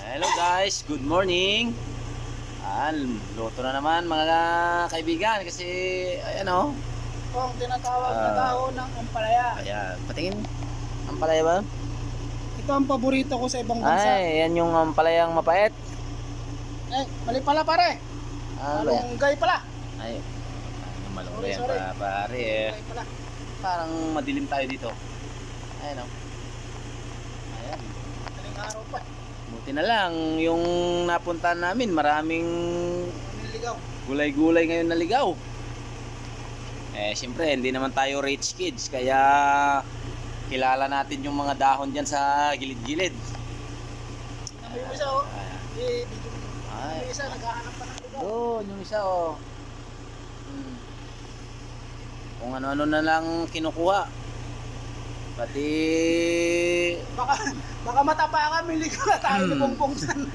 Hello guys, good morning. Luto na naman mga kaibigan kasi ayan oh. Ito ang tinatawag na dahon ng ampalaya. Ayan, patingin. Ampalaya ba? Ito ang paborito ko sa ibang bansa. Ay, yan yung ampalayang mapait. Mali pala pare. Ano ba yan? Malunggay pala. Ay, yung malunggay yan Sorry. pare eh. Malunggay pala. Parang madilim tayo dito. Ayan oh. Ayan. Maling araw pa. Buti na lang yung napuntahan namin, maraming Niligaw. gulay-gulay ngayon na ligaw. Eh, siyempre, hindi naman tayo rich kids, kaya kilala natin yung mga dahon dyan sa gilid-gilid. Namin yung isa oh. Ay. Namin yung isa naghahanap pa ng ligaw. Doon, yung isa oh. Kung ano-ano na lang kinukuha. Pati... Baka matapakan, may ligaw na tayo ni Bongbongsan.